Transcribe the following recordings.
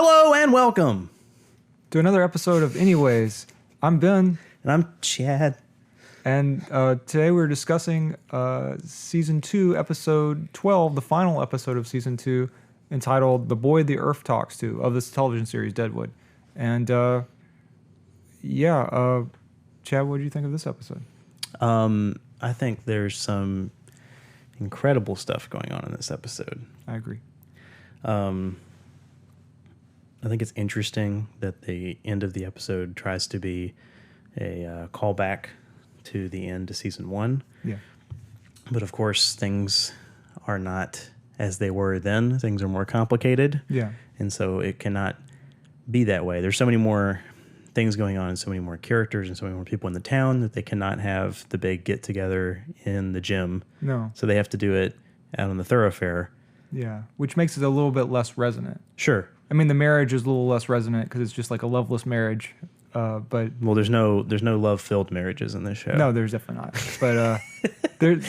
Hello and welcome to another episode of Anyways. I'm Ben. And I'm Chad. And today we're discussing Season 2, Episode 12, the final episode of Season 2, entitled The Boy the Earth Talks To, of this television series, Deadwood. And Chad, what do you think of this episode? I think there's some incredible stuff going on in this episode. I agree. I think it's interesting that the end of the episode tries to be a callback to the end of Season 1. Yeah. But of course, things are not as they were then. Things are more complicated. Yeah. And so it cannot be that way. There's so many more things going on and so many more characters and so many more people in the town that they cannot have the big get-together in the gym. No. So they have to do it out on the thoroughfare. Yeah. Which makes it a little bit less resonant. Sure. I mean, the marriage is a little less resonant because it's just like a loveless marriage. But well, there's no love-filled marriages in this show. No, there's definitely not. But there,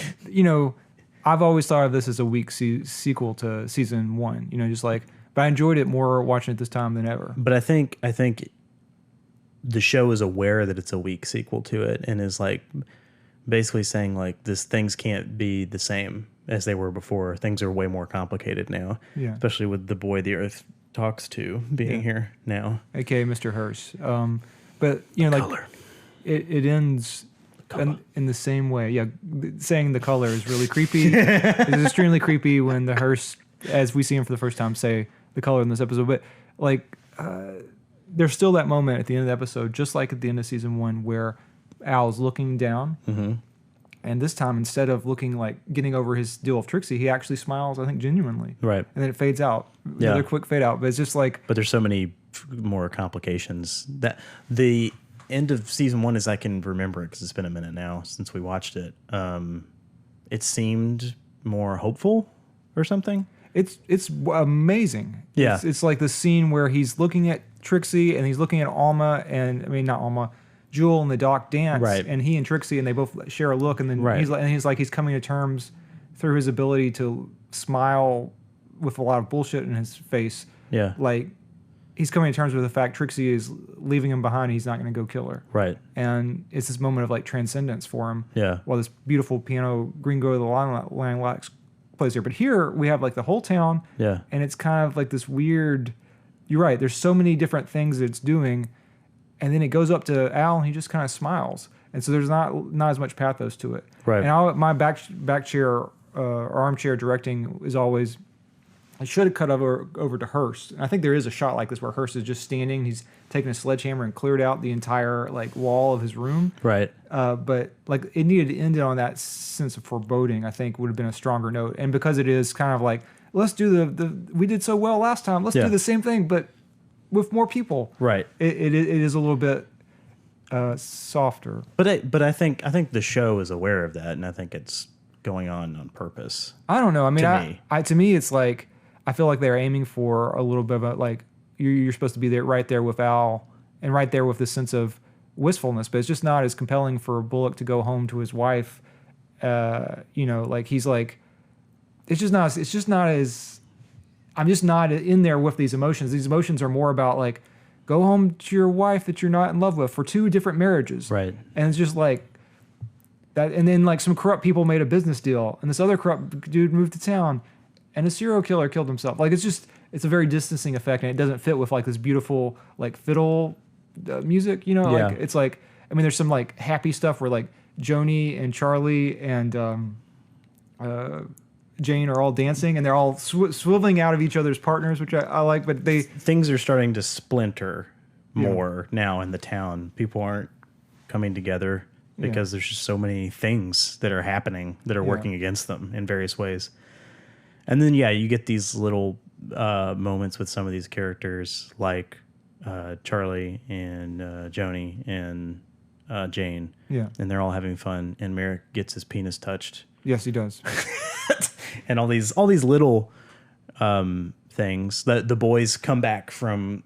I've always thought of this as a weak sequel to Season 1. But I enjoyed it more watching it this time than ever. But I think the show is aware that it's a weak sequel to it and is like basically saying like things can't be the same as they were before. Things are way more complicated now. Yeah. Especially with the boy the Earth talks to being here now, aka Mr. Hearst. But color. It ends in the same way. Yeah, saying the color is really creepy. It's extremely creepy when the Hearst, as we see him for the first time, say the color in this episode. But there's still that moment at the end of the episode, just like at the end of Season 1, where Al's looking down. Mm-hmm. And this time, instead of looking like getting over his deal of Trixie, he actually smiles, I think, genuinely. Right. And then it fades out. Yeah. Another quick fade out. But it's just like... But there's so many more complications. That the end of Season 1, as I can remember it, because it's been a minute now since we watched it, it seemed more hopeful or something. It's amazing. Yeah. It's like the scene where he's looking at Trixie and he's looking at Alma and... I mean, not Alma... Jewel and the doc dance, right. And he and Trixie, and they both share a look, and then right. he's coming to terms through his ability to smile with a lot of bullshit in his face. Yeah, like he's coming to terms with the fact Trixie is leaving him behind. And he's not going to go kill her. Right, and it's this moment of like transcendence for him. Yeah, while this beautiful piano "Green Go to the Lilacs" plays here, but here we have like the whole town. Yeah, and it's kind of like this weird. You're right. There's so many different things that it's doing. And then it goes up to Al, and he just kind of smiles. And so there's not as much pathos to it. Right. And my back chair or armchair directing is always, I should have cut over to Hearst. And I think there is a shot like this where Hearst is just standing. He's taken a sledgehammer and cleared out the entire like wall of his room. Right. But like it needed to end it on that sense of foreboding. I think would have been a stronger note. And because it is kind of like, let's do we did so well last time. Let's do the same thing, but with more people, right? It is a little bit softer. But I think the show is aware of that, and I think it's going on purpose. I don't know. I mean, to me, it's like I feel like they're aiming for a little bit of a, like you're supposed to be there, right there with Al, and right there with this sense of wistfulness. But it's just not as compelling for Bullock to go home to his wife. Like he's like, it's just not as. I'm just not in there with these emotions. These emotions are more about like, go home to your wife that you're not in love with for 2 different marriages. Right. And it's just like that. And then like some corrupt people made a business deal and this other corrupt dude moved to town and a serial killer killed himself. Like it's a very distancing effect and it doesn't fit with like this beautiful like fiddle music, Yeah. Like it's like, I mean, there's some like happy stuff where like Joni and Charlie and, Jane are all dancing and they're all swiveling out of each other's partners, which I like, but things are starting to splinter more now in the town. People aren't coming together because there's just so many things that are happening that are working against them in various ways. And then, you get these little moments with some of these characters like Charlie and Joni and Jane. Yeah. And they're all having fun and Merrick gets his penis touched. Yes, he does. And all these little things that the boys come back from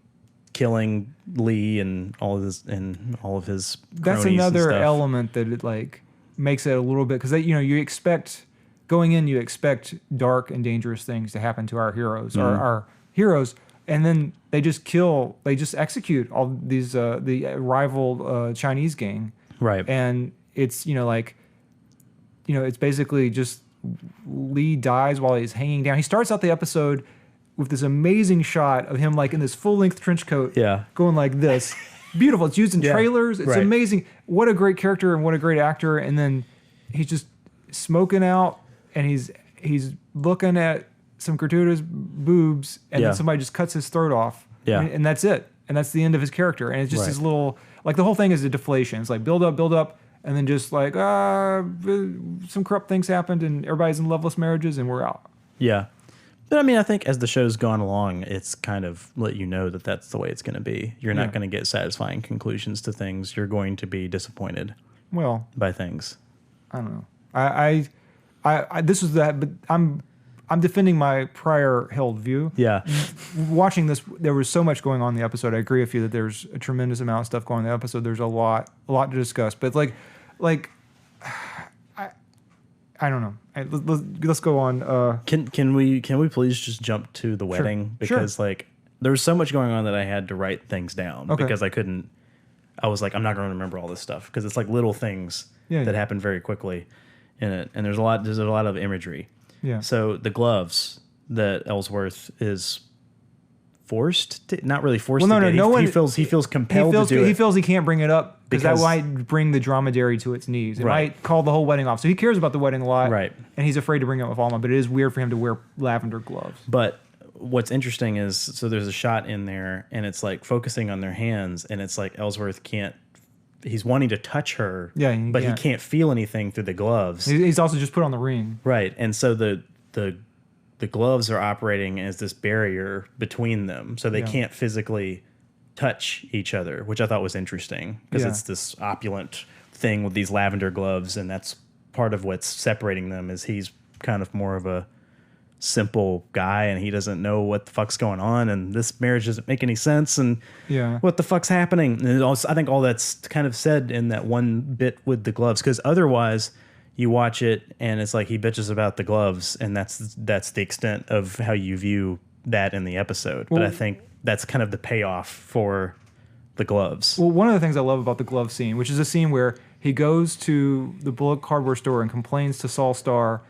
killing Lee and all of his cronies. That's another element that it like makes it a little bit because you expect going in, you expect dark and dangerous things to happen to our heroes. Mm-hmm. Our heroes and then they just execute all these the rival Chinese gang. Right. And it's it's basically just Lee dies while he's hanging down. He starts out the episode with this amazing shot of him like in this full-length trench coat, going like this. Beautiful. It's used in trailers. It's amazing. What a great character and what a great actor. And then he's just smoking out, and he's looking at some gratuitous boobs, and then somebody just cuts his throat off. Yeah. And that's it. And that's the end of his character. And it's just his little, like the whole thing is a deflation. It's like build up, and then just like, some corrupt things happened, and everybody's in loveless marriages, and we're out. Yeah. But I mean, I think as the show's gone along, it's kind of let you know that that's the way it's going to be. You're not going to get satisfying conclusions to things. You're going to be disappointed. By things. I don't know. I this was that, but I'm defending my prior held view. Yeah. Watching this, there was so much going on in the episode. I agree with you that there's a tremendous amount of stuff going on in the episode. There's a lot to discuss. But like I don't know. Let's go on. Can we please just jump to the wedding? Because like there was so much going on that I had to write things down because I couldn't. I was like, I'm not going to remember all this stuff because it's like little things that happen very quickly in it, and there's a lot of imagery. Yeah. So the gloves that Ellsworth is forced to, not really forced to get. He feels compelled to do it. He feels he can't bring it up because that might bring the dromedary to its knees. It might call the whole wedding off. So he cares about the wedding a lot. Right. And he's afraid to bring it up with Alma, but it is weird for him to wear lavender gloves. But what's interesting is, so there's a shot in there, and it's like focusing on their hands, and it's like Ellsworth can't. He's wanting to touch her, but he can't feel anything through the gloves. He's also just put on the ring. Right, and so the gloves are operating as this barrier between them, so they can't physically touch each other, which I thought was interesting because it's this opulent thing with these lavender gloves, and that's part of what's separating them. Is he's kind of more of a simple guy, and he doesn't know what the fuck's going on, and this marriage doesn't make any sense, and what the fuck's happening. And also, I think all that's kind of said in that one bit with the gloves, because otherwise you watch it and it's like he bitches about the gloves, and that's the extent of how you view that in the episode. But I think that's kind of the payoff for the gloves. Well, one of the things I love about the glove scene, which is a scene where he goes to the Bullock hardware store and complains to Saul Starr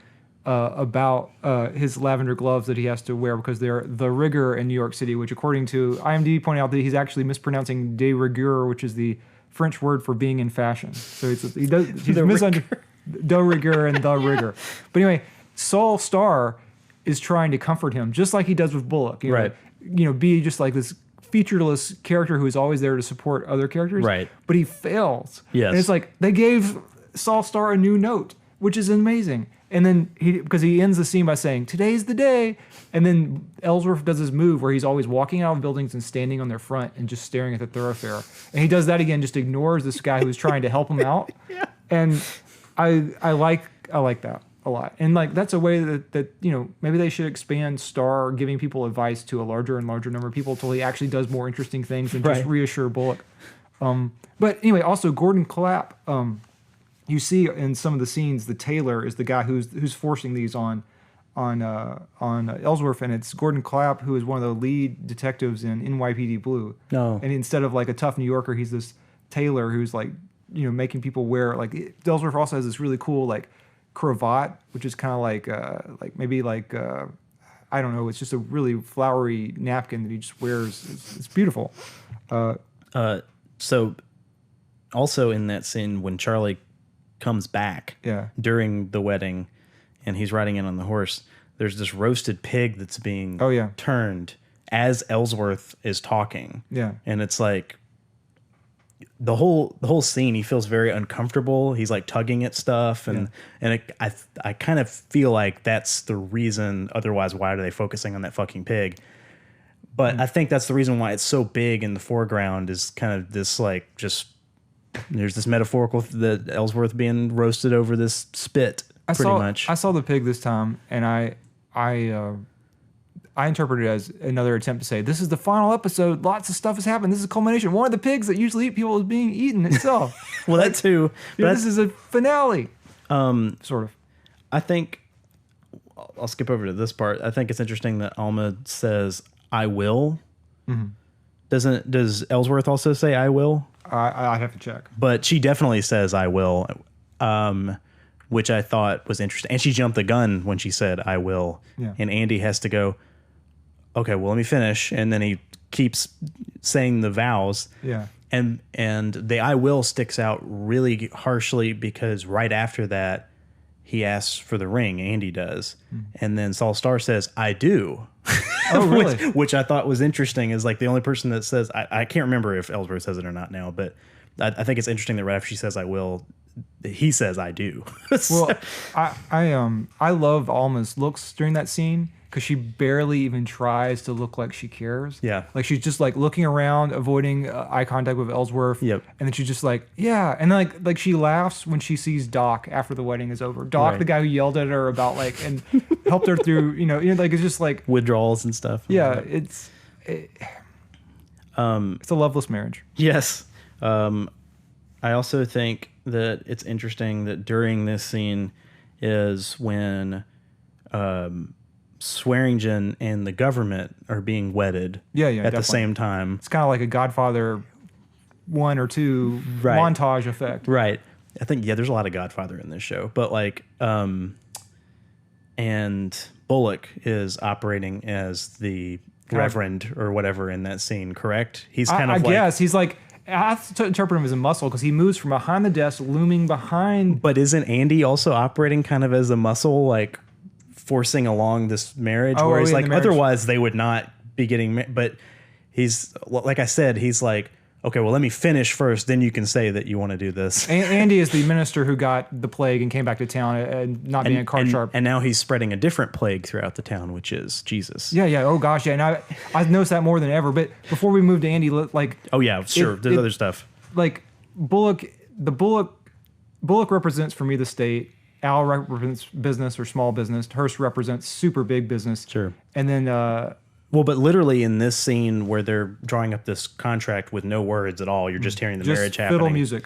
about his lavender gloves that he has to wear because they're the rigueur in New York City, which according to IMDb pointed out that he's actually mispronouncing de rigueur, which is the French word for being in fashion. So he's misunderstood de rigueur and the rigor. But anyway, Saul Starr is trying to comfort him just like he does with Bullock. Be just like this featureless character who is always there to support other characters. Right. But he fails. Yes. And it's like they gave Saul Starr a new note, which is amazing. And then because he ends the scene by saying, "Today's the day." And then Ellsworth does his move where he's always walking out of buildings and standing on their front and just staring at the thoroughfare. And he does that again, just ignores this guy who's trying to help him out. And I like that a lot. And like that's a way that maybe they should expand Starr giving people advice to a larger and larger number of people until he actually does more interesting things than just reassure Bullock. But anyway, also Gordon Clapp, you see in some of the scenes, the tailor is the guy who's forcing these on Ellsworth, and it's Gordon Clapp who is one of the lead detectives in NYPD Blue. No. And instead of like a tough New Yorker, he's this tailor who's like making people wear like Ellsworth also has this really cool like cravat, which is kind of like I don't know, it's just a really flowery napkin that he just wears. It's beautiful. So also in that scene when Charlie comes back during the wedding and he's riding in on the horse, there's this roasted pig that's being turned as Ellsworth is talking. Yeah. And it's like the whole scene, he feels very uncomfortable. He's like tugging at stuff, and I kind of feel like that's the reason. Otherwise, why are they focusing on that fucking pig? But I think that's the reason why it's so big in the foreground is kind of this like just there's this metaphorical that Ellsworth being roasted over this spit. I saw the pig this time, and I interpreted it as another attempt to say, this is the final episode. Lots of stuff has happened. This is a culmination. One of the pigs that usually eat people is being eaten itself. Well, that too. But this is a finale. Sort of. I think, I'll skip over to this part. I think it's interesting that Alma says, I will, Does Ellsworth also say I will? I'd have to check. But she definitely says I will, which I thought was interesting. And she jumped the gun when she said I will. Yeah. And Andy has to go, okay, well, let me finish. And then he keeps saying the vows. Yeah. And the I will sticks out really harshly because right after that, he asks for the ring. Andy does. And then Saul Starr says, I do. Oh, really? which I thought was interesting is like the only person that says, I can't remember if Ellsworth says it or not now, but I think it's interesting that right after she says I will, he says I do. Well, I love Alma's looks during that scene because she barely even tries to look like she cares. Yeah. Like she's just like looking around, avoiding eye contact with Ellsworth. Yep. And then she's just like, yeah. And then like she laughs when she sees Doc after the wedding is over. Doc, Right. the guy who yelled at her about like, and helped her through, like it's just like. Withdrawals and stuff. Yeah. It's a loveless marriage. Yes. I also think that it's interesting that during this scene is when Swearengen and the government are being wedded Yeah, at definitely. the same time. It's kind of like a Godfather 1 or 2 Right. montage effect. Right. I think, there's a lot of Godfather in this show, but like, and Bullock is operating as the Reverend or whatever in that scene, correct? He's kind of I like, guess he's like, I have to interpret him as a muscle because he moves from behind the desk, looming behind. but isn't Andy also operating kind of as a muscle, like forcing along this marriage? Oh, where he's in like, the marriage. otherwise they would not be getting, but he's, like I said, he's like, okay, well, let me finish first, then you can say that you want to do this. Andy is the minister who got the plague and came back to town and not being a card sharp. And now he's spreading a different plague throughout the town, which is Jesus. Yeah. Oh gosh, yeah. And I've noticed that more than ever. But before we move to Andy, like, Oh yeah, sure. There's other stuff. like Bullock represents for me the state. Al represents business or small business. Hearst represents super big business. Sure. And then Well, but literally in this scene where they're drawing up this contract with no words at all, you're just hearing the marriage happening. fiddle music.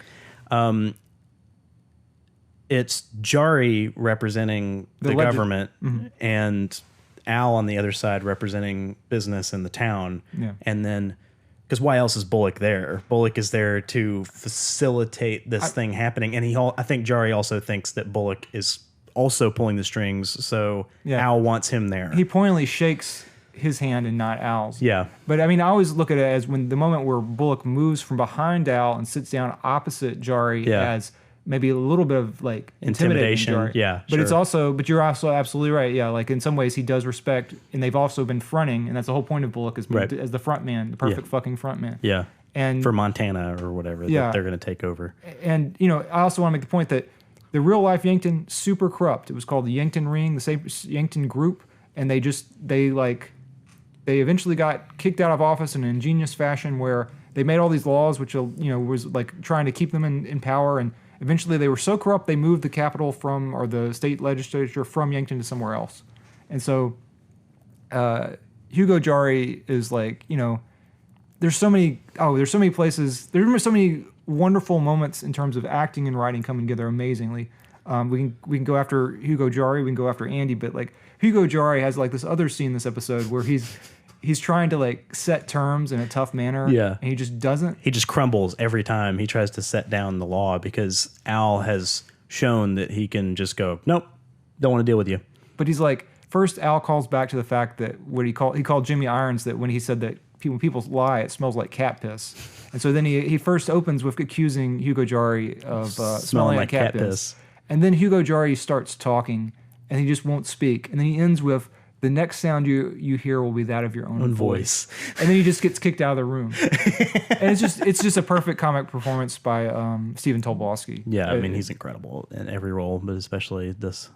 It's Jari representing the government and Al on the other side representing business in the town. Yeah. And then, because why else is Bullock there? Bullock is there to facilitate this thing happening. And I think Jari also thinks that Bullock is also pulling the strings. So Al wants him there. He pointedly shakes his hand and not Al's. Yeah. But I mean, I always look at it as when the moment where Bullock moves from behind Al and sits down opposite Jari as maybe a little bit of like intimidating Jari. Yeah. But it's also, but you're also absolutely right. Yeah. Like in some ways he does respect, and they've also been fronting, and that's the whole point of Bullock is as the front man, the perfect fucking front man. Yeah. And for Montana or whatever that they're going to take over. And, I also want to make the point that the real life Yankton, super corrupt. It was called the Yankton Ring, the same Yankton group. And they eventually got kicked out of office in an ingenious fashion where they made all these laws, which, was like trying to keep them in power. And eventually they were so corrupt, they moved the capital or the state legislature from Yankton to somewhere else. And so Hugo Jari is like, there's so many places, there's so many wonderful moments in terms of acting and writing coming together amazingly. We can go after Hugo Jari, we can go after Andy, but like Hugo Jari has like this other scene in this episode where he's trying to like set terms in a tough manner. Yeah. And he just doesn't. He just crumbles every time he tries to set down the law because Al has shown that he can just go, nope, don't want to deal with you. But he's like, first Al calls back to the fact that he called Jimmy Irons that when he said that when people lie, it smells like cat piss. And so then he first opens with accusing Hugo Jari of smelling like cat piss. And then Hugo Jari starts talking, and he just won't speak. And then he ends with, the next sound you hear will be that of your own voice. And then he just gets kicked out of the room. And it's just a perfect comic performance by Stephen Tobolowsky. Yeah, I mean, he's incredible in every role, but especially this.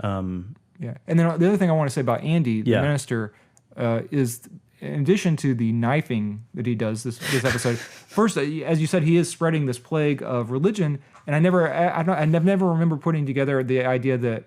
Yeah. And then the other thing I want to say about Andy, the minister, is in addition to the knifing that he does this episode, first, as you said, he is spreading this plague of religion. And I never remember putting together the idea that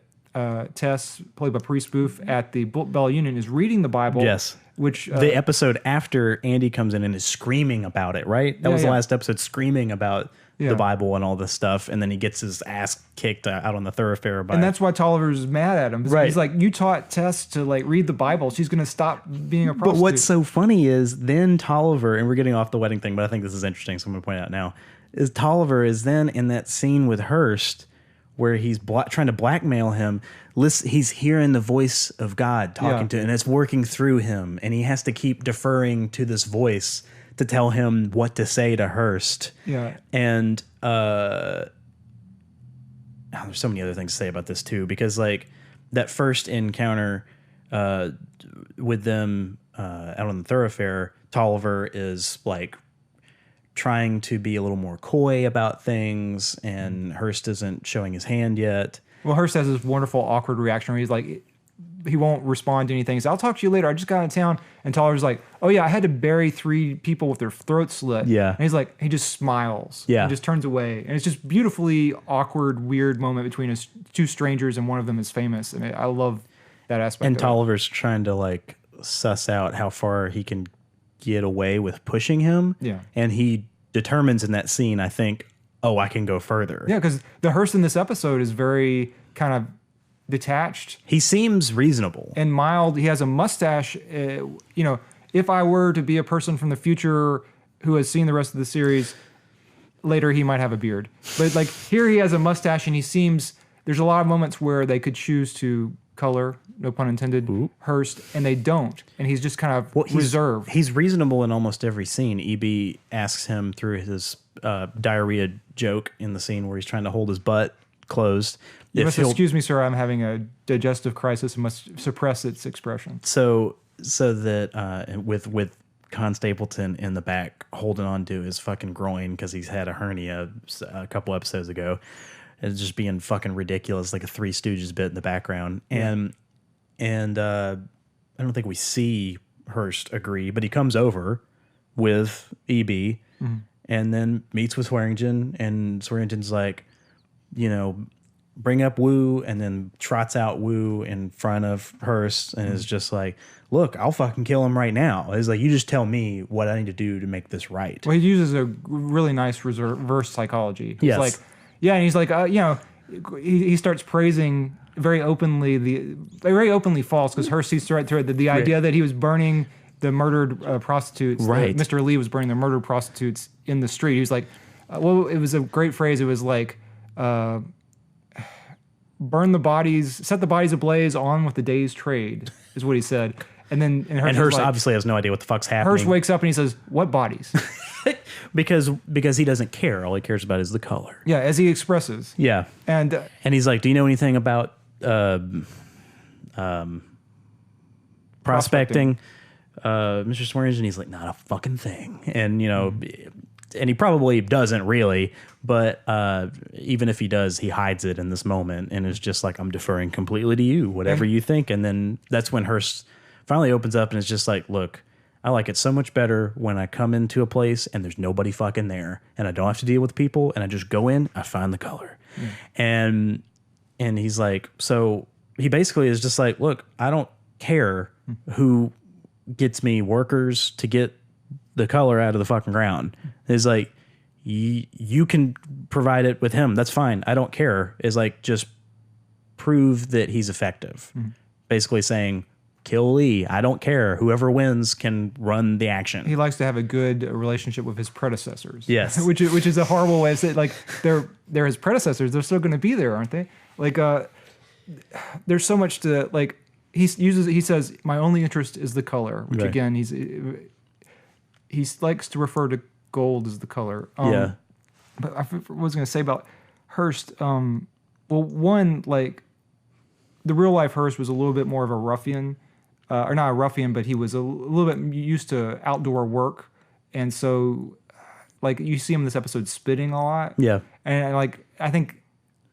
Tess, played by Priest Booth, at the Bell Union is reading the Bible. Yes. Which the episode after Andy comes in and is screaming about it, right? That was the last episode, screaming about the Bible and all this stuff, and then he gets his ass kicked out on the thoroughfare. And that's why Tolliver's mad at him. Right. He's like, you taught Tess to like read the Bible. She's going to stop being a prostitute. But what's so funny is then Tolliver, and we're getting off the wedding thing, but I think this is interesting, so I'm going to point it out now, is Tolliver is then in that scene with Hearst where he's trying to blackmail him. He's hearing the voice of God talking to him, and it's working through him, and he has to keep deferring to this voice to tell him what to say to Hearst. Yeah. And there's so many other things to say about this too, because like that first encounter with them out on the thoroughfare, Tolliver is like trying to be a little more coy about things, and Hearst isn't showing his hand yet. Well, Hearst has this wonderful awkward reaction where he's like, he won't respond to anything. So I'll talk to you later. I just got out of town. And Tolliver's like, oh yeah, I had to bury 3 people with their throats slit. Yeah. And he's like, he just smiles. Yeah. And just turns away. And it's just beautifully awkward, weird moment between 2 strangers, and one of them is famous. I mean, I love that aspect. And Tolliver's trying to like suss out how far he can get away with pushing him. Yeah. And he determines in that scene, I think, oh, I can go further. Yeah, because the Hearst in this episode is very kind of detached. He seems reasonable and mild. He has a mustache. If I were to be a person from the future who has seen the rest of the series, later he might have a beard. But like here he has a mustache, and he seems, there's a lot of moments where they could choose to color, no pun intended, Hearst, and they don't. And he's just kind of reserved. He's reasonable in almost every scene. EB asks him through his diarrhea joke in the scene where he's trying to hold his butt closed. You must excuse me, sir. I'm having a digestive crisis and must suppress its expression. So that with Con Stapleton in the back holding on to his fucking groin because he's had a hernia a couple episodes ago, and just being fucking ridiculous, like a Three Stooges bit in the background. And I don't think we see Hearst agree, but he comes over with EB and then meets with Swearengen, and Swearengen's like, bring up Wu, and then trots out Wu in front of Hearst and is just like, look, I'll fucking kill him right now. He's like, you just tell me what I need to do to make this right. Well, he uses a really nice reverse psychology. Yes. Like, and he's like, he starts praising very openly false, because Hearst sees right through it, the idea that he was burning the murdered prostitutes, right? Mr. Lee was burning the murdered prostitutes in the street. He was like, it was a great phrase. It was like, burn the bodies, set the bodies ablaze, on with the day's trade, is what he said. And then Hearst obviously has no idea what the fuck's happening. Hearst wakes up and he says, what bodies? because he doesn't care. All he cares about is the color. Yeah, as he expresses. Yeah. And he's like, do you know anything about prospecting? Mr. Swearengen? He's like, not a fucking thing. And, and he probably doesn't really, but even if he does, he hides it in this moment and is just like, I'm deferring completely to you, whatever you think. And then that's when Hearst finally opens up and is just like, look, I like it so much better when I come into a place and there's nobody fucking there, and I don't have to deal with people, and I just go in, I find the color. And he's like, so he basically is just like, look, I don't care who gets me workers to get the color out of the fucking ground. It's like, you can provide it with him. That's fine. I don't care. It's like, just prove that he's effective. Basically saying, kill Lee. I don't care. Whoever wins can run the action. He likes to have a good relationship with his predecessors. Yes. which is a horrible way of saying, like, they're his predecessors. They're still going to be there, aren't they? Like, there's so much to, like, he says, my only interest is the color, which again, he likes to refer to gold as the color. But I was going to say about Hearst. Well, one, like, the real life Hearst was a little bit more of a ruffian, or not a ruffian, but he was a little bit used to outdoor work, and so, like, you see him in this episode spitting a lot. Yeah, and like I think,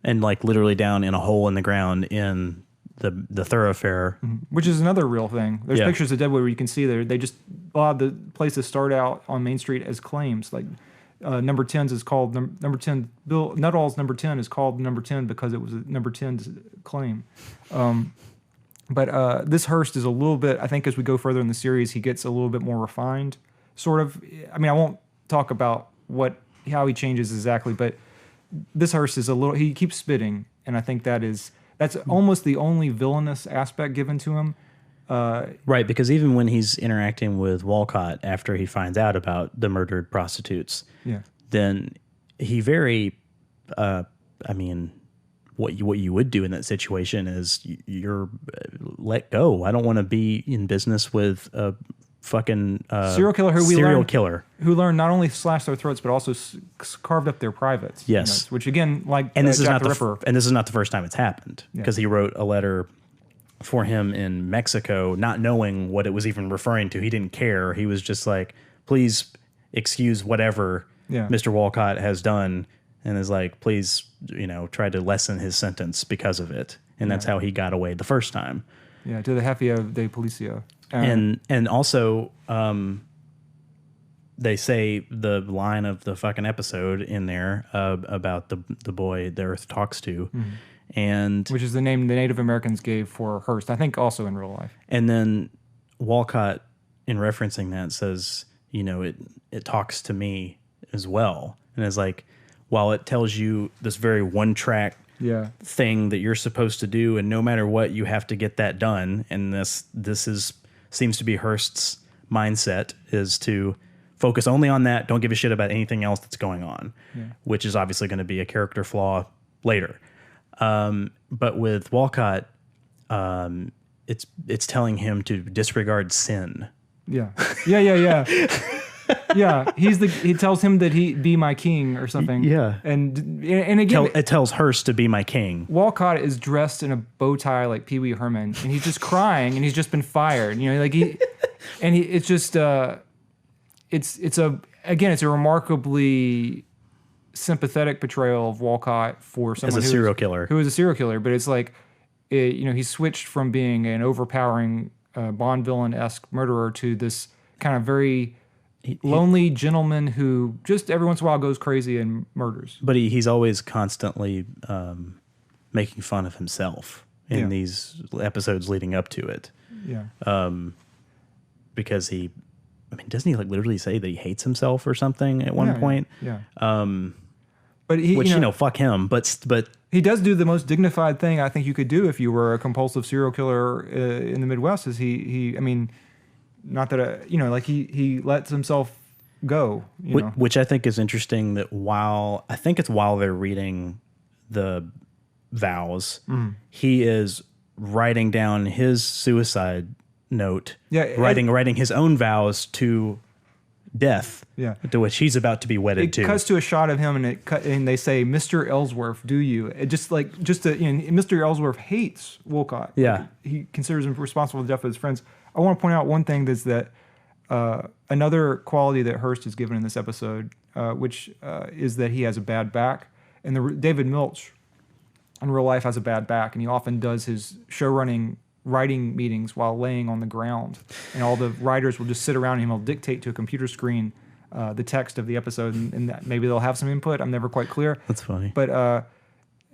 and like literally down in a hole in the ground in the thoroughfare, which is another real thing. There's pictures of Deadwood where you can see they just, a lot of the places start out on Main Street as claims. Like number 10's is called number 10. Bill Nuttall's number 10 is called number 10 because it was a number 10 claim. But this Hearst is a little bit, I think as we go further in the series, he gets a little bit more refined, sort of. I mean, I won't talk about what how he changes exactly, but this Hearst is a little. He keeps spitting, and I think that's almost the only villainous aspect given to him. Right, because even when he's interacting with Walcott after he finds out about the murdered prostitutes, then he very, I mean, what you would do in that situation is you're let go. I don't want to be in business with a fucking serial killer who learned not only slash their throats but also carved up their privates. Yes, which again, like and this is Jack not the Ripper. And this is not the first time it's happened because he wrote a letter for him in Mexico, not knowing what it was even referring to. He didn't care. He was just like, please excuse whatever Mr. Walcott has done, and is like, please, try to lessen his sentence because of it. And that's how he got away the first time. Yeah, to the Jefia de Policia. And also, they say the line of the fucking episode in there about the boy the Earth talks to. And which is the name the Native Americans gave for Hearst, I think also in real life. And then Walcott, in referencing that, says, it talks to me as well. And it's like, while it tells you this very one-track thing that you're supposed to do, and no matter what, you have to get that done. And this seems to be Hearst's mindset, is to focus only on that, don't give a shit about anything else that's going on, which is obviously going to be a character flaw later. But with Walcott, it's telling him to disregard sin. Yeah. Yeah, he tells him that he be my king or something. Yeah, and again, it tells Hearst to be my king. Walcott is dressed in a bow tie like Pee Wee Herman, and he's just crying, and he's just been fired. It's just it's a remarkably sympathetic portrayal of Walcott for someone as a serial killer who is a serial killer, but it's like, he switched from being an overpowering Bond villain-esque murderer to this kind of very lonely gentleman who just every once in a while goes crazy and murders. But he's always constantly making fun of himself in these episodes leading up to it. Yeah. Because doesn't he literally say that he hates himself or something at one point? Yeah. But which fuck him. But he does do the most dignified thing I think you could do if you were a compulsive serial killer in the Midwest. Is he not that he lets himself go. Which I think is interesting. That while they're reading the vows, he is writing down his suicide note. Yeah, writing his own vows to death. Yeah, to which he's about to be wedded to. It cuts to a shot of him, and they say, "Mr. Ellsworth, do you?" Mr. Ellsworth hates Wolcott. Yeah, he considers him responsible for the death of his friends. I want to point out one thing is that another quality that Hearst is given in this episode, which is that he has a bad back, and David Milch in real life has a bad back, and he often does his showrunning writing meetings while laying on the ground, and all the writers will just sit around him. He'll dictate to a computer screen the text of the episode, and that maybe they'll have some input. I'm never quite clear. That's funny. But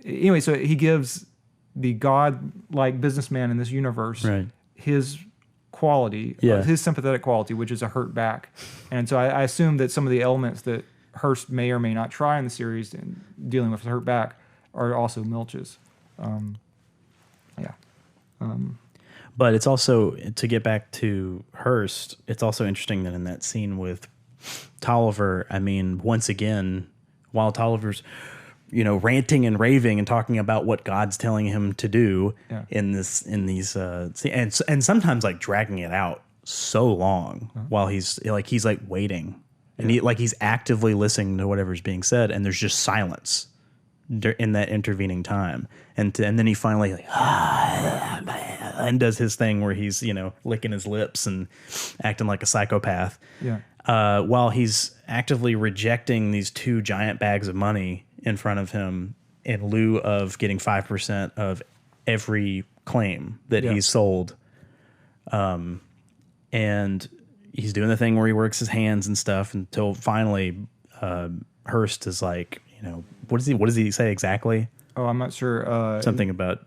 anyway, so he gives the god-like businessman in this universe his quality, his sympathetic quality, which is a hurt back. And so I assume that some of the elements that Hearst may or may not try in the series in dealing with the hurt back are also Milch's. But it's also, to get back to Hearst, it's also interesting that in that scene with Tolliver, once again, while Tolliver's, ranting and raving and talking about what God's telling him to do in these, and sometimes dragging it out so long while he's waiting, and he's actively listening to whatever's being said, and there's just silence in that intervening time, and then he finally and does his thing where he's licking his lips and acting like a psychopath. While he's actively rejecting these two giant bags of money in front of him in lieu of getting 5% of every claim that he's sold. And he's doing the thing where he works his hands and stuff until finally Hearst is like, what does he say exactly? Oh, I'm not sure. Something about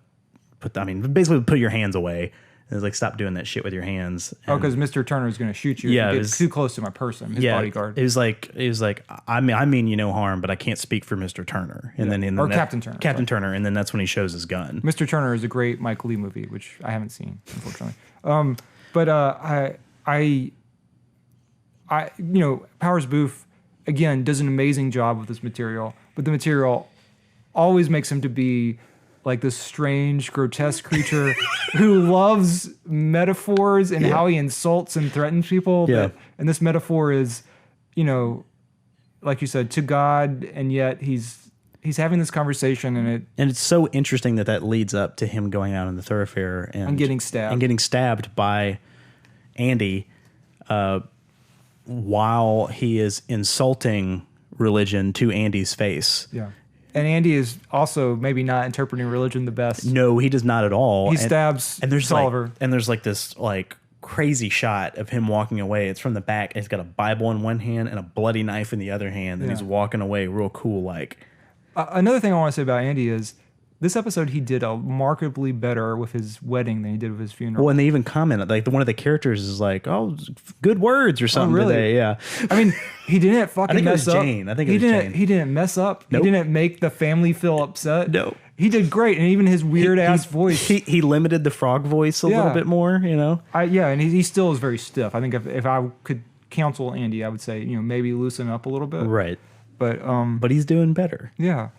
basically put your hands away. it's like, stop doing that shit with your hands. Oh, because Mr. Turner is going to shoot you if you get too close to my person, his bodyguard. It was like, I mean you no harm, but I can't speak for Mr. Turner. And then Captain Turner. Captain Turner, and then that's when he shows his gun. Mr. Turner is a great Mike Lee movie, which I haven't seen, unfortunately. Powers Booth, again, does an amazing job with this material, but the material always makes him to be like this strange, grotesque creature who loves metaphors and how he insults and threatens people. Yeah. And this metaphor is, like you said, to God, and yet he's having this conversation, and it's so interesting that leads up to him going out in the thoroughfare and getting stabbed. And getting stabbed by Andy while he is insulting religion to Andy's face. Yeah. And Andy is also maybe not interpreting religion the best. No, he does not at all. He stabs Tolliver. There's like this like crazy shot of him walking away. It's from the back. And he's got a Bible in one hand and a bloody knife in the other hand. And he's walking away real cool like. Another thing I want to say about Andy is this episode he did a remarkably better with his wedding than he did with his funeral. Well, and they even commented, like one of the characters is like, "Oh, good words" or something today. Yeah, I mean, he didn't fucking mess up. Jane. I think it was Jane. He didn't mess up. Nope. He didn't make the family feel upset. No, he did great, and even his weird ass voice. He limited the frog voice a little bit more. And he still is very stiff. I think if I could counsel Andy, I would say maybe loosen up a little bit. Right. But he's doing better. Yeah.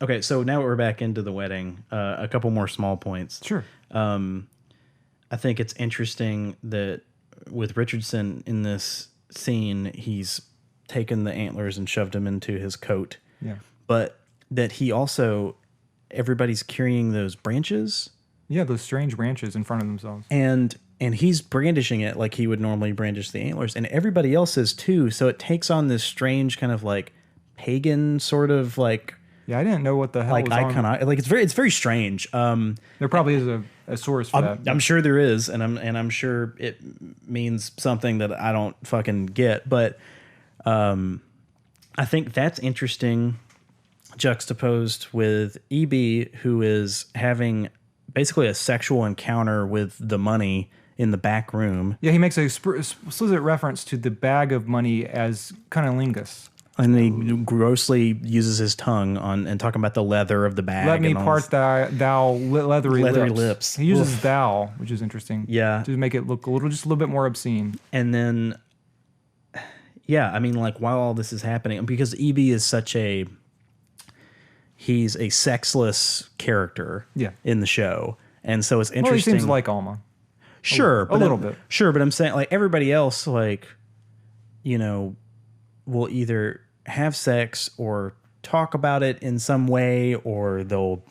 Okay, so now we're back into the wedding. A couple more small points. Sure. I think it's interesting that with Richardson in this scene, he's taken the antlers and shoved them into his coat. Yeah. But that he also, everybody's carrying those branches. Yeah, those strange branches in front of themselves. And he's brandishing it like he would normally brandish the antlers. And everybody else is too. So it takes on this strange kind of like pagan sort of like... Yeah, I didn't know what the hell like was icon. on. Like it's very strange. There probably is a source for that. I'm sure there is, and I'm sure it means something that I don't fucking get. But I think that's interesting, juxtaposed with EB, who is having basically a sexual encounter with the money in the back room. Yeah, he makes a explicit reference to the bag of money as cunnilingus. And he grossly uses his tongue on and talking about the leather of the bag. Let me part thou leathery lips. He uses thou, which is interesting. Yeah. To make it look just a little bit more obscene. And then, yeah, I mean, like while all this is happening, because EB is he's a sexless character in the show. And so it's interesting. Well, he seems like Alma. Sure. A little bit. Sure, but I'm saying like everybody else, like, will either have sex or talk about it in some way, or they'll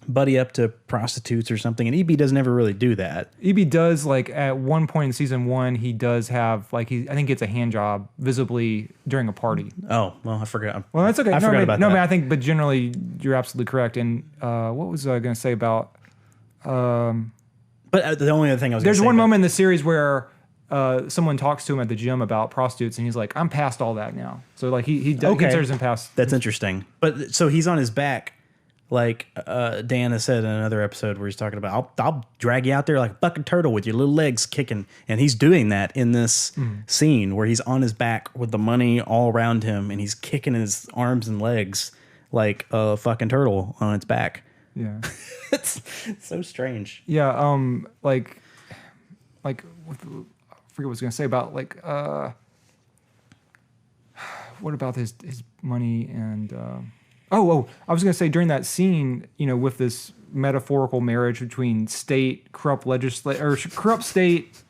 buddy up to prostitutes or something. And EB doesn't ever really do that. EB does, like at one point in season 1, he does have like I think it's a hand job visibly during a party. Oh, well, I forgot. Well, that's okay. I forgot about that. No, man, but generally you're absolutely correct. And what was I going to say about? But the only other thing I was there's one moment in the series where someone talks to him at the gym about prostitutes, and he's like, "I'm past all that now." So like he considers him past. That's interesting. But so he's on his back, like Dan has said in another episode where he's talking about, "I'll drag you out there like a bucket turtle with your little legs kicking," and he's doing that in this scene where he's on his back with the money all around him, and he's kicking his arms and legs like a fucking turtle on its back. Yeah, it's so strange. Yeah, like. I forget what I was going to say about like what about his money and I was going to say during that scene, with this metaphorical marriage between corrupt state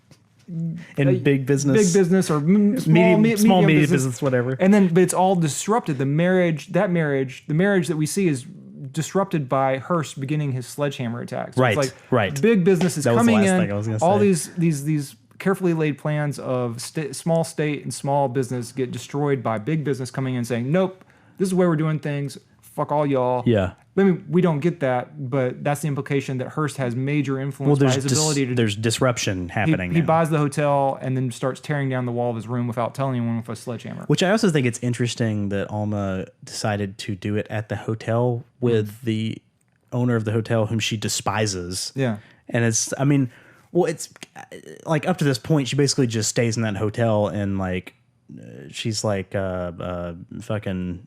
and big business or medium business, whatever. And then, but it's all disrupted. The marriage that we see is disrupted by Hearst beginning his sledgehammer attack. So it's like big business is coming in. All these carefully laid plans of small state and small business get destroyed by big business coming in saying, nope, this is the way we're doing things. Fuck all y'all. Yeah. I mean, we don't get that, but that's the implication that Hearst has major influence by his ability to... There's disruption happening He buys the hotel and then starts tearing down the wall of his room without telling anyone with a sledgehammer. Which I also think it's interesting that Alma decided to do it at the hotel with the owner of the hotel whom she despises. Yeah. And it's, I mean... Well, it's like up to this point, she basically just stays in that hotel and like she's like fucking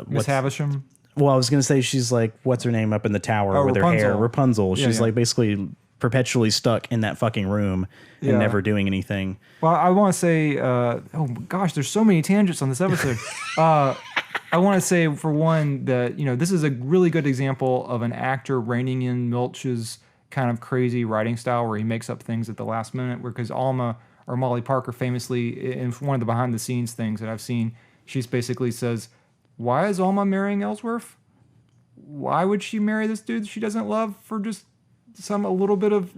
Miss Havisham. Well, I was gonna say she's like what's her name up in the tower with Rapunzel. her hair, Rapunzel. Yeah, She's like basically perpetually stuck in that fucking room and never doing anything. Well, I want to say, oh gosh, there's so many tangents on this episode. I want to say, for one, that this is a really good example of an actor reining in Milch's kind of crazy writing style, where he makes up things at the last minute. Because Alma or Molly Parker famously, in one of the behind the scenes things that I've seen, she's basically says, "Why is Alma marrying Ellsworth? Why would she marry this dude she doesn't love for just a little bit of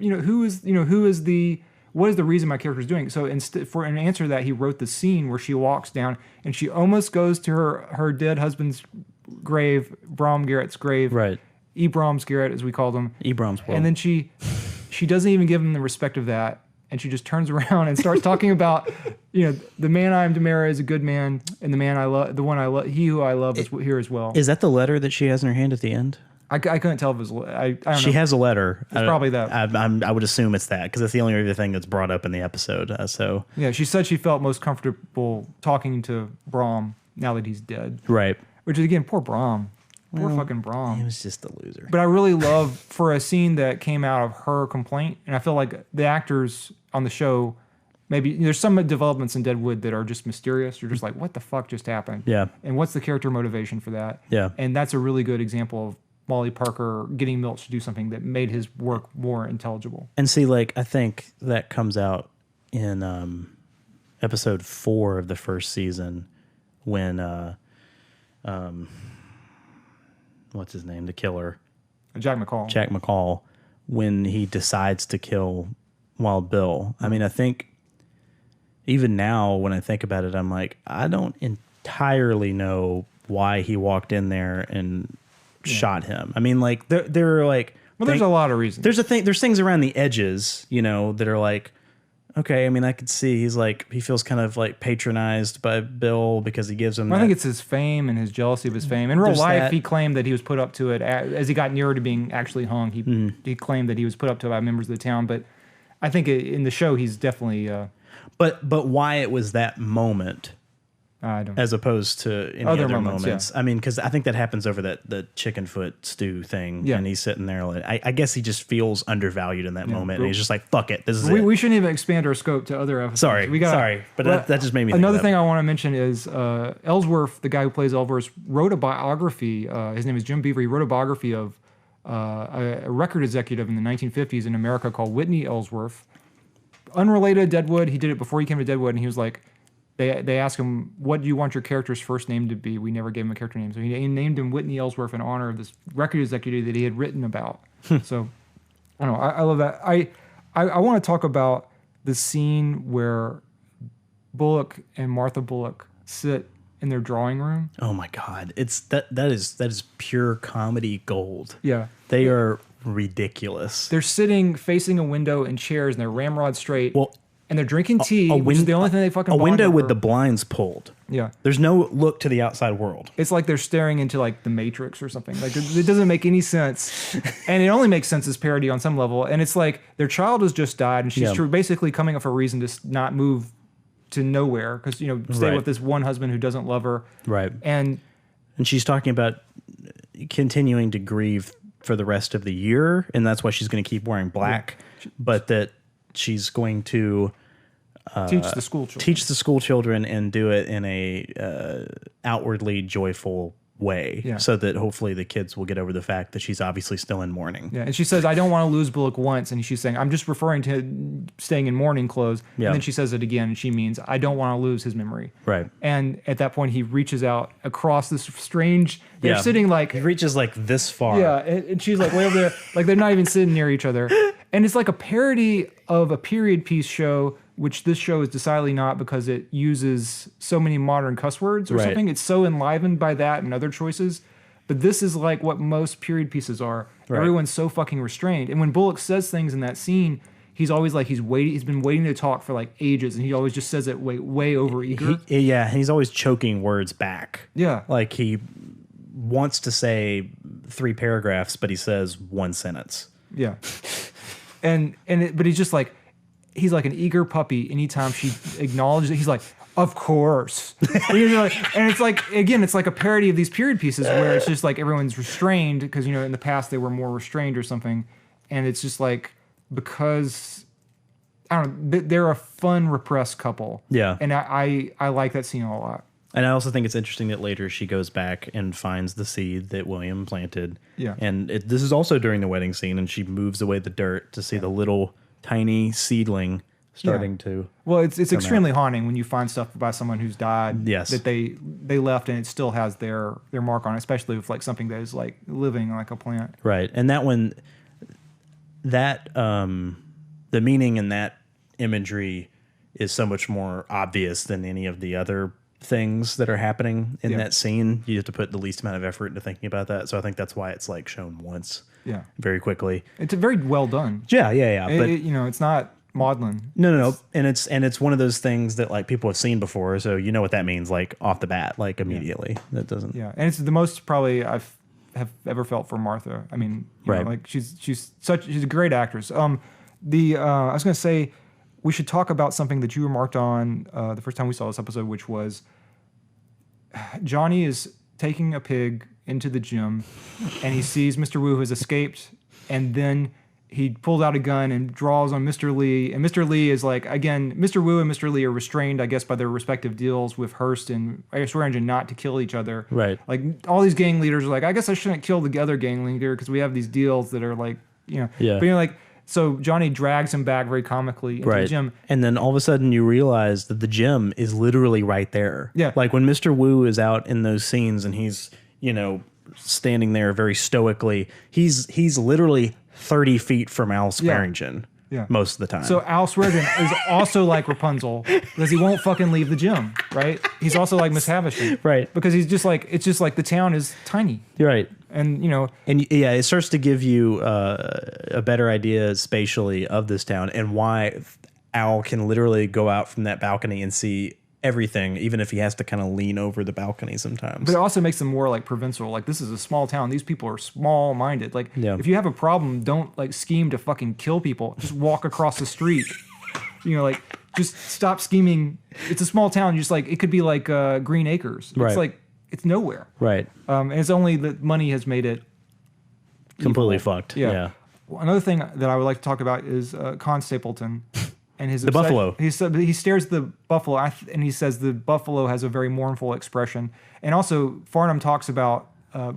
what is the reason my character is doing?" So for an answer to that, he wrote the scene where she walks down and she almost goes to her dead husband's grave, Brom Garrett's grave, right? E. Brom's Garrett, as we called him. E. Brom's. And then she doesn't even give him the respect of that, and she just turns around and starts talking about, the man I am to marry is a good man, and the man I love, the one I love, he who I love is here as well. Is that the letter that she has in her hand at the end? I couldn't tell if it was. I don't know. She has a letter. It's probably that. I would assume it's that because that's the only other thing that's brought up in the episode. So yeah, she said she felt most comfortable talking to Brom now that he's dead. Right. Which is, again, poor Brom. Poor fucking Brom. He was just a loser. But I really love, for a scene that came out of her complaint, and I feel like the actors on the show, maybe there's some developments in Deadwood that are just mysterious. You're just like, what the fuck just happened? Yeah. And what's the character motivation for that? Yeah. And that's a really good example of Molly Parker getting Milch to do something that made his work more intelligible. And see, like, I think that comes out in episode 4 of the first season when what's his name? The killer. Jack McCall. Jack McCall, when he decides to kill Wild Bill. I mean, I think even now when I think about it, I'm like, I don't entirely know why he walked in there and shot him. I mean, like, there are like... Well, there's a lot of reasons. There's things around the edges, that are like, okay, I mean, I could see he feels kind of like patronized by Bill because he gives him. I think it's his fame and his jealousy of his fame. In real life, he claimed that he was put up to it as he got nearer to being actually hung. He claimed that he was put up to it by members of the town. But I think in the show, he's definitely. But why it was that moment? I don't. As opposed to any other moments. Yeah. I mean, because I think that happens over the chicken foot stew thing. Yeah. And he's sitting there. Like, I guess he just feels undervalued in that moment. And he's just like, fuck it. This is it. We shouldn't even expand our scope to other episodes. Sorry. But that just made me think another thing I want to mention is Ellsworth, the guy who plays Ellsworth, wrote a biography. His name is Jim Beaver. He wrote a biography of a record executive in the 1950s in America called Whitney Ellsworth. Unrelated to Deadwood. He did it before he came to Deadwood, and he was like, They asked him, what do you want your character's first name to be? We never gave him a character name. So he named him Whitney Ellsworth in honor of this record executive that he had written about. So, I don't know. I love that. I want to talk about the scene where Bullock and Martha Bullock sit in their drawing room. Oh my God. That is pure comedy gold. Yeah. They are ridiculous. They're sitting facing a window in chairs and they're ramrod straight. Well, and they're drinking tea, which is the only thing they fucking bond window over. with the blinds pulled. Yeah. There's no look to the outside world. It's like they're staring into like the Matrix or something. Like it doesn't make any sense. And it only makes sense as parody on some level. And it's like their child has just died and she's basically coming up with a reason to not move to nowhere because, stay with this one husband who doesn't love her. Right. And she's talking about continuing to grieve for the rest of the year. And that's why she's going to keep wearing black. Yeah. But that she's going to... teach the school children and do it in a outwardly joyful way so that hopefully the kids will get over the fact that she's obviously still in mourning. Yeah, and she says, I don't want to lose Bullock once. And she's saying, I'm just referring to staying in mourning clothes. Yeah. And then she says it again, and she means, I don't want to lose his memory. Right. And at that point, he reaches out across this strange... They're sitting like... He reaches like this far. Yeah, and she's like way over there. Like they're not even sitting near each other. And it's like a parody of a period piece show, which this show is decidedly not because it uses so many modern cuss words or something. It's so enlivened by that and other choices. But this is like what most period pieces are. Right. Everyone's so fucking restrained. And when Bullock says things in that scene, he's always like he's been waiting to talk for like ages, and he always just says it way over eager. He's always choking words back. Yeah. Like he wants to say 3 paragraphs, but he says 1 sentence. Yeah. But he's just like, he's like an eager puppy. Anytime she acknowledges it, he's like, of course. And it's like, again, it's like a parody of these period pieces where it's just like everyone's restrained because, in the past they were more restrained or something. And it's just like, because, I don't know, they're a fun, repressed couple. Yeah. And I like that scene a lot. And I also think it's interesting that later she goes back and finds the seed that William planted. Yeah. And this is also during the wedding scene, and she moves away the dirt to see the little tiny seedling starting to. Well, it's extremely haunting when you find stuff by someone who's died. Yes. That they left and it still has their mark on it, especially with like something that is like living like a plant. Right. And that one, the meaning in that imagery is so much more obvious than any of the other things that are happening in that scene. You have to put the least amount of effort into thinking about that. So I think that's why it's like shown once. Yeah. Very quickly. It's very well done. Yeah. But it's not maudlin. No. And it's one of those things that like people have seen before, so you know what that means like off the bat, like immediately. That doesn't. Yeah, and it's the most probably I've ever felt for Martha. I mean, you know, like she's a great actress. I was gonna say we should talk about something that you remarked on the first time we saw this episode, which was Johnny is taking a pig into the gym, and he sees Mr. Wu has escaped, and then he pulls out a gun and draws on Mr. Lee, and Mr. Lee is like, again, Mr. Wu and Mr. Lee are restrained, I guess, by their respective deals with Hearst and Swearengen not to kill each other. Right. Like, all these gang leaders are like, I guess I shouldn't kill the other gang leader because we have these deals that are like, Yeah. But like, so Johnny drags him back very comically into the gym. And then all of a sudden you realize that the gym is literally right there. Yeah. Like when Mr. Wu is out in those scenes and he's, standing there very stoically, he's literally 30 feet from Al Swearengen most of the time. So Al Swearengen is also like Rapunzel because he won't fucking leave the gym, right? He's also like Miss Havisham. Right. Because he's just like, it's just like the town is tiny. You're right. And, And it starts to give you a better idea spatially of this town and why Al can literally go out from that balcony and see everything, even if he has to kind of lean over the balcony sometimes. But it also makes them more like provincial. Like, this is a small town. These people are small-minded. Like, if you have a problem, don't like scheme to fucking kill people. Just walk across the street. Like, just stop scheming. It's a small town. Just like, it could be like Green Acres. It's like, it's nowhere. Right. And it's only that money has made it completely fucked. Yeah. Another thing that I would like to talk about is Con Stapleton. And his buffalo. He stares at the buffalo, and he says the buffalo has a very mournful expression. And also, Farnham talks about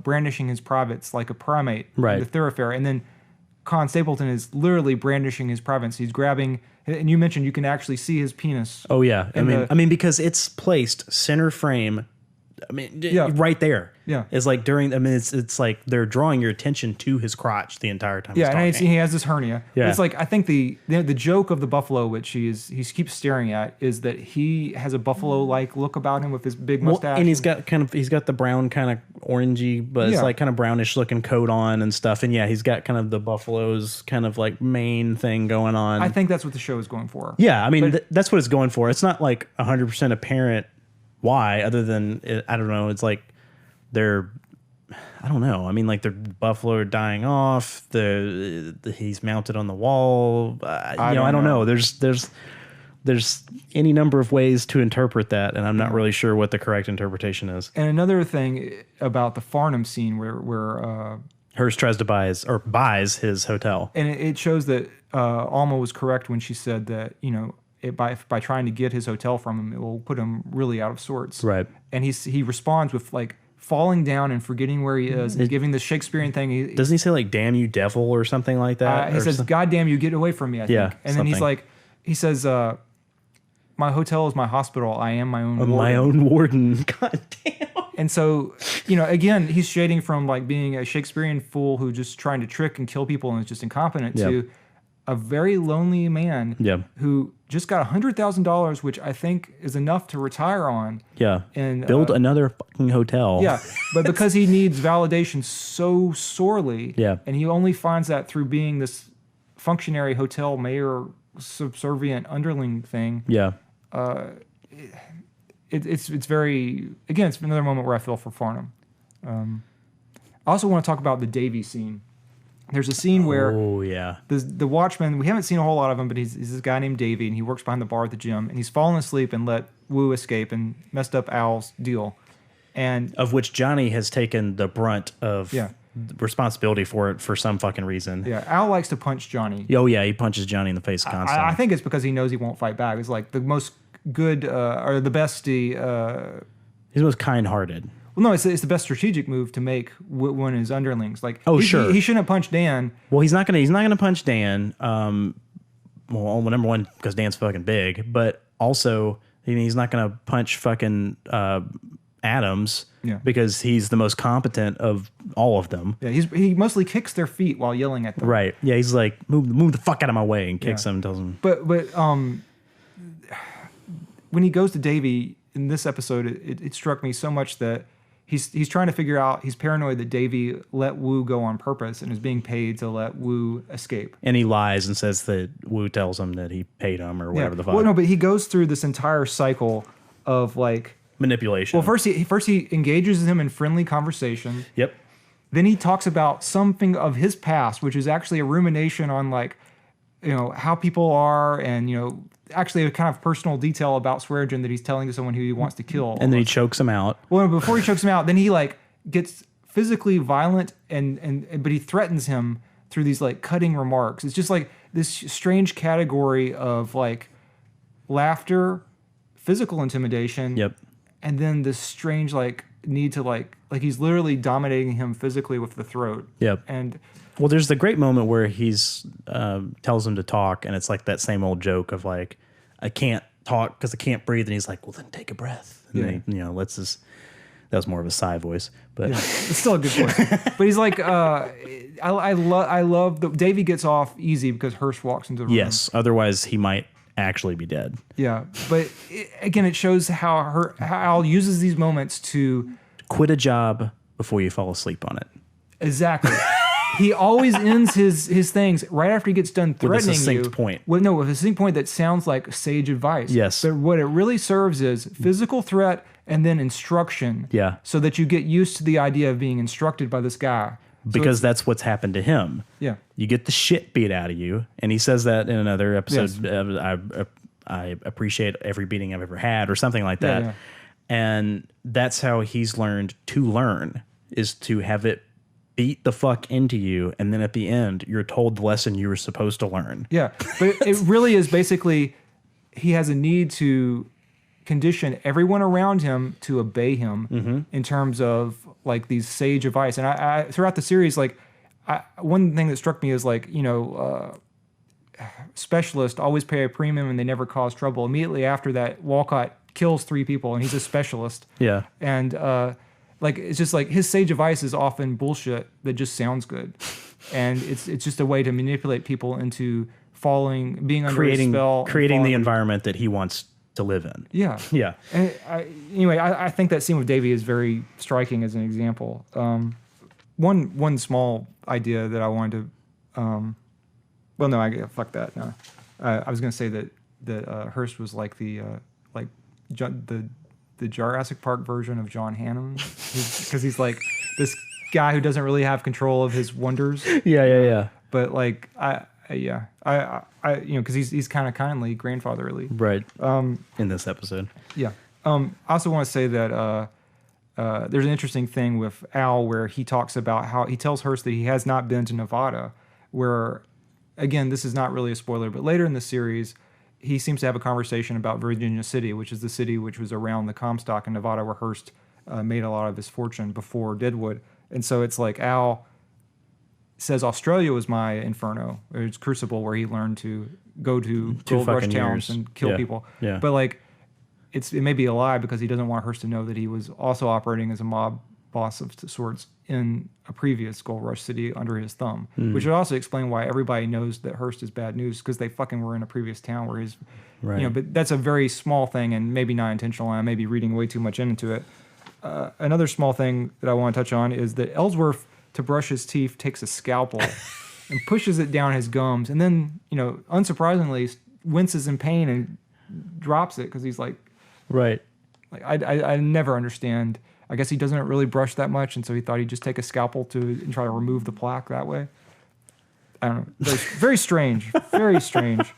brandishing his privates like a primate in the thoroughfare. And then Con Stapleton is literally brandishing his privates. He's grabbing, and you mentioned you can actually see his penis. Oh yeah, I mean because it's placed center frame. Right there. Yeah. It's like it's like they're drawing your attention to his crotch the entire time. Yeah, and he has this hernia. Yeah. It's like, I think the joke of the buffalo, which he keeps staring at, is that he has a buffalo-like look about him with his big mustache. And he's got the brown kind of orangey, but it's like kind of brownish looking coat on and stuff. And he's got kind of the buffalo's kind of like main thing going on. I think that's what the show is going for. Yeah, I mean, that's what it's going for. It's not like 100% apparent why, other than I don't know. It's like I don't know. I mean, like their buffalo are dying off. He's mounted on the wall. I don't know. There's any number of ways to interpret that, and I'm not really sure what the correct interpretation is. And another thing about the Farnham scene where Hearst tries to buys his hotel, and it shows that Alma was correct when she said that by trying to get his hotel from him, it will put him really out of sorts. Right. And he responds with like falling down and forgetting where he is and giving the Shakespearean thing. Doesn't he say like "damn you, devil" or something like that? He says, "God damn you, get away from me!" I think. And then he says, "My hotel is my hospital. I am my own warden." My own warden. God damn. And so, again, he's shading from like being a Shakespearean fool who just trying to trick and kill people and is just incompetent to a very lonely man who just got $100,000, which I think is enough to retire on. Yeah. And build another fucking hotel. Yeah. But because he needs validation so sorely, and he only finds that through being this functionary hotel mayor subservient underling thing. Yeah. It's very, again, it's another moment where I feel for Farnham. I also want to talk about the Davy scene. There's a scene where yeah, the watchman, we haven't seen a whole lot of him, but he's this guy named Davey, and he works behind the bar at the gym, and he's fallen asleep and let Wu escape and messed up Al's deal. And of which Johnny has taken the brunt of responsibility for it for some fucking reason. Yeah, Al likes to punch Johnny. Oh yeah, he punches Johnny in the face constantly. I think it's because he knows he won't fight back. It's like the most good or the best. He's the most kind-hearted. Well, no, it's the best strategic move to make when his underlings. Like, sure, he shouldn't have punched Dan. Well, he's not gonna punch Dan. Well, number one, because Dan's fucking big, but also he's not gonna punch fucking Adams because he's the most competent of all of them. Yeah, he mostly kicks their feet while yelling at them. Right. Yeah, he's like, move the fuck out of my way, and kicks them, tells them. But when he goes to Davey in this episode, it struck me so much that he's trying to figure out, he's paranoid that Davey let Wu go on purpose and is being paid to let Wu escape. And he lies and says that Wu tells him that he paid him or whatever the fuck. Well, no, but he goes through this entire cycle of like manipulation. Well, first he engages him in friendly conversation. Yep. Then he talks about something of his past, which is actually a rumination on like, how people are, and actually a kind of personal detail about Swearengen that he's telling to someone who he wants to kill. And then he chokes him out. Well, before he chokes him out, then he like gets physically violent but he threatens him through these like cutting remarks. It's just like this strange category of like laughter, physical intimidation. Yep. And then this strange like need to like he's literally dominating him physically with the throat. Yep. And well, there's the great moment where he's tells him to talk, and it's like that same old joke of like, I can't talk because I can't breathe, and he's like, well, then take a breath. And then he, lets his. That was more of a sigh voice, but it's still a good voice. But he's like, I love the Davey gets off easy because Hearst walks into the room. Yes, otherwise he might actually be dead. Yeah, but again, it shows how Al uses these moments to quit a job before you fall asleep on it. Exactly. He always ends his things right after he gets done threatening with a succinct point. With a succinct point that sounds like sage advice. Yes. But what it really serves is physical threat and then instruction. Yeah. So that you get used to the idea of being instructed by this guy. Because that's what's happened to him. Yeah. You get the shit beat out of you. And he says that in another episode. Yes. I appreciate every beating I've ever had or something like that. Yeah. And that's how he's learned to learn, is to have it beat the fuck into you, and then at the end you're told the lesson you were supposed to learn. Yeah, but it really is basically he has a need to condition everyone around him to obey him in terms of like these sage advice. And I throughout the series, like one thing that struck me is like specialists always pay a premium and they never cause trouble. Immediately after that, Walcott kills 3 people and he's a specialist. Yeah, and like it's just like his sage advice is often bullshit that just sounds good, and it's just a way to manipulate people into being under a spell, creating the environment that he wants to live in. Yeah, yeah. And I think that scene with Davey is very striking as an example. One small idea that I wanted to, fuck that. No, I was gonna say that Hearst was like the Jurassic Park version of John Hammond, because he's like this guy who doesn't really have control of his wonders. Yeah. But like because he's kind of kindly grandfatherly, right? In this episode, yeah. I also want to say that there's an interesting thing with Al where he talks about how he tells Hearst that he has not been to Nevada, where again this is not really a spoiler, but later in the series, he seems to have a conversation about Virginia City, which is the city which was around the Comstock in Nevada where Hearst made a lot of his fortune before Deadwood. And so it's like Al says Australia was my inferno, or it's Crucible, where he learned to go to gold rush towns and kill people. Yeah. But like it may be a lie because he doesn't want Hearst to know that he was also operating as a mob boss of sorts in a previous gold rush city under his thumb, which would also explain why everybody knows that Hearst is bad news, because they fucking were in a previous town where he's, right. But that's a very small thing and maybe not intentional. I may be reading way too much into it. Another small thing that I want to touch on is that Ellsworth, to brush his teeth, takes a scalpel and pushes it down his gums, and then, unsurprisingly, winces in pain and drops it because he's like, right. Like I never understand. I guess he doesn't really brush that much, and so he thought he'd just take a scalpel and try to remove the plaque that way. I don't know. Very, very strange. Very strange.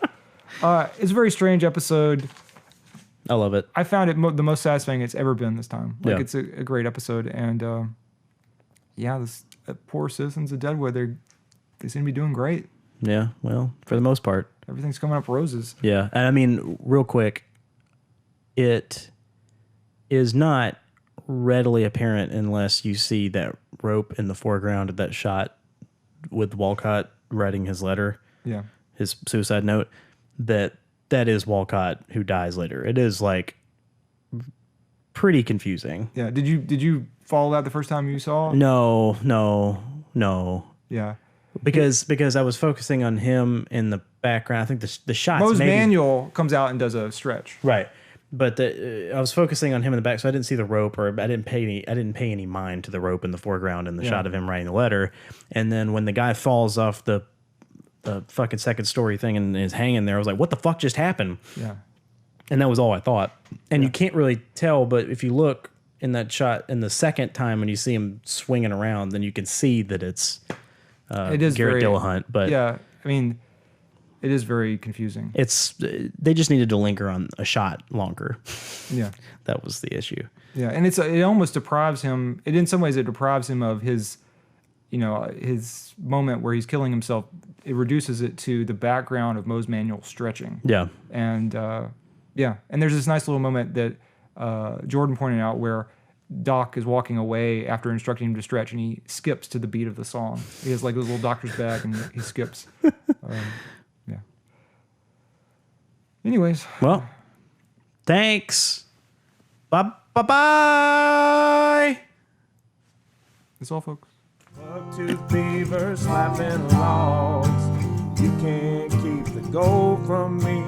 It's a very strange episode. I love it. I found it the most satisfying it's ever been this time. Like, it's a great episode. And, this poor citizens of Deadwood, they seem to be doing great. Yeah, well, for the most part. Everything's coming up roses. Yeah, and I mean, real quick, it is not readily apparent unless you see that rope in the foreground of that shot with Walcott writing his letter, his suicide note, that is Walcott who dies later. It is like pretty confusing. Yeah. Did you follow that the first time you saw? No. Yeah. Because I was focusing on him in the background. I think the shots. Mose Manuel comes out and does a stretch. Right. But I was focusing on him in the back, so I didn't see the rope, or I didn't pay any mind to the rope in the foreground and the shot of him writing the letter. And then when the guy falls off the fucking second story thing and is hanging there, I was like, "What the fuck just happened?" Yeah. And that was all I thought. And you can't really tell, but if you look in that shot in the second time when you see him swinging around, then you can see that it's it is Garrett Dillahunt. But yeah, I mean, it is very confusing. They just needed to linger on a shot longer. Yeah, that was the issue. Yeah, and it almost deprives him. In some ways, it deprives him of his moment where he's killing himself. It reduces it to the background of Mose Manuel stretching. Yeah, and and there's this nice little moment that Jordan pointed out where Doc is walking away after instructing him to stretch, and he skips to the beat of the song. He has like his little doctor's bag, and he skips. Yeah. Anyways. Well, thanks. Bye. That's all, folks. Buck-toothed beaver slapping logs. You can't keep the gold from me.